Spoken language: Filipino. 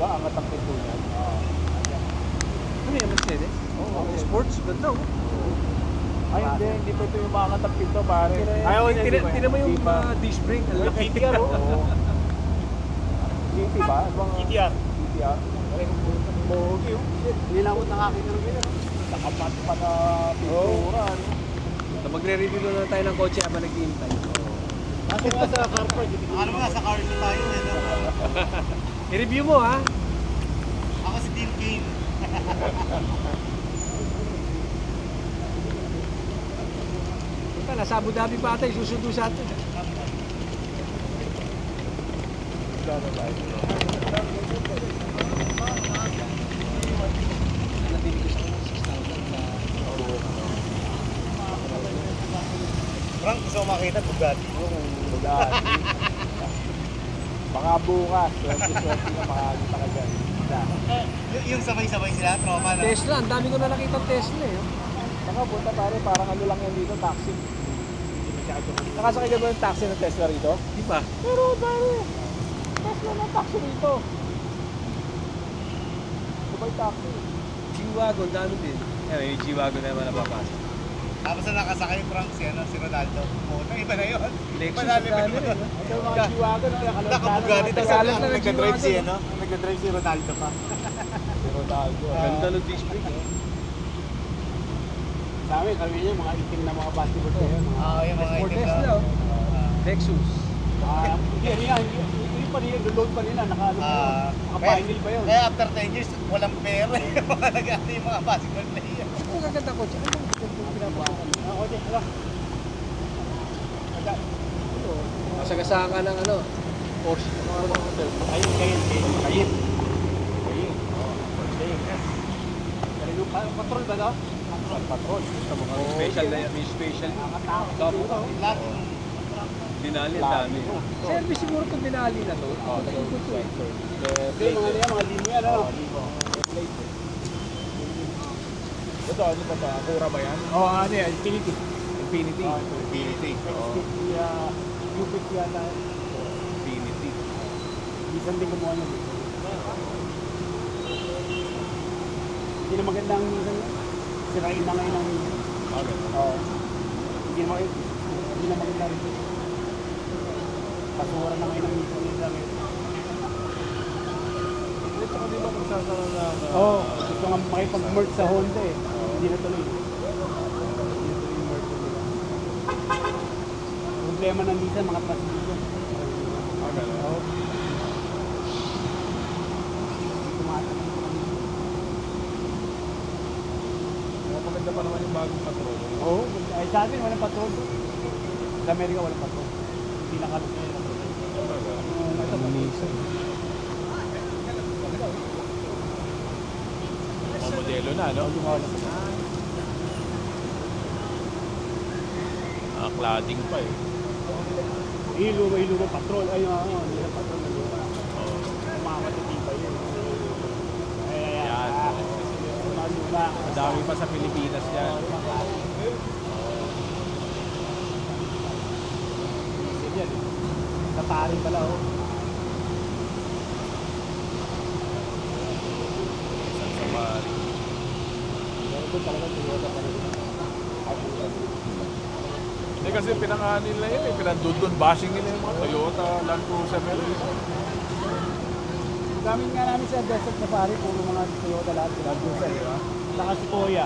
ba? Angat ang pinto niyan. Ano yan, Mercedes? Oo, sports, ganda oh. Ay, hindi pa ito yung maangat ang pinto, pare. Ayaw, tinan mo yung disc brake. GTR, oh. GT ba? GTR. GTR. Bogi, oh. Shit. Hindi na ako nakakita ng ganyan. Nakapat pa na pintura, ano? Magre-review na tayo ng kotse habang naghihintay. Kasi nga sa car park. Ano nga sa car show tayo eh. I-review mo ha. Ako si Team Kane. Ito, nasa Abu Dhabi pa tayo, susundo sa atin. Frank, gusto ko makita Bugatti. Bugatti. Baka bukas, swerte na makakita ka dyan. Yung sabay-sabay sila, tropa na. Tesla, ang dami ko na nakita Tesla eh. Baka buta pare, parang ano lang yan dito, taxi. Nakasakay ka ba yung taxi ng Tesla rito? Di ba? Pero pare, Tesla ng taxi rito. Dubai taxi. G-Wagon, dami din. May G-Wagon na naman napapasok. Tapos na nakasakay Frank si Ronaldo. Oh, iba na yun. Lexus Iba na ang dami yun. rin. Ito yung mga G-Wagon, Naka-Bugatti. Tapos Tagalog na nagka-drive si G-Wagon. Nagka-drive si Ronaldo pa. Si Ronaldo. Ganda ng disc brake eh. Sa amin, kami niya, mga itim na mga basketball player. Oo, yung mga For itim Tesla na. oh. Lexus. Hindi pa nila, load pa nila, naka-vinyl pa yun. Kaya after 10 years, walang pera. Mga nag-ate yung mga basketball player. Ang gaganda kotse. Ano ang pinapakalan? Okay, hala. Masagasaan ka ng ano, Porsche. Ayun, kayin. Kayin. Patrol ba ito? Patrol. Special na yan, may special. Lahat Dinali, ang dami. Service siguro itong dinali na to. Hindi, mga limo yan, ano? Ito, ano ba ito? Akura ba yan? Oo, ano yan? Infinity. Infinity. Infinity. Cupid yata. Infinity. Isang din kumuha niya. Hindi na maganda ang minsan. Sirain na ngayon ang minsan. Oo. Hindi na maganda rin. Pasura na ngayon ang minsan. Ito ka di ba magsasara na? Oo. Gusto nga makipag-merge sa Honda eh. Hindi na tuloy. Problema ng minsan mga transmission. Oo. Maganda pa naman yung bagong patrol. Oo. Ay sa atin walang patrol. Sa Amerika walang patrol. Hindi nakalot na yun. Ito Nissan. modelo na, no? Cladding pa eh. Iluwa, patrol. Ay, hindi na patrol na luwa. Mga matitipa yun. Yan. Madami pa sa Pilipinas yan. Sa paring pala, oh. Sa Mari. Pero doon talaga Toyota pa rin. Hindi kasi pinangahan nila yun eh, pinandudun bashing nila yung mga Toyota, Land Cruiser nila. Gamit nga namin sa desert na pare, puro mga Toyota lahat. Saka si Kuya.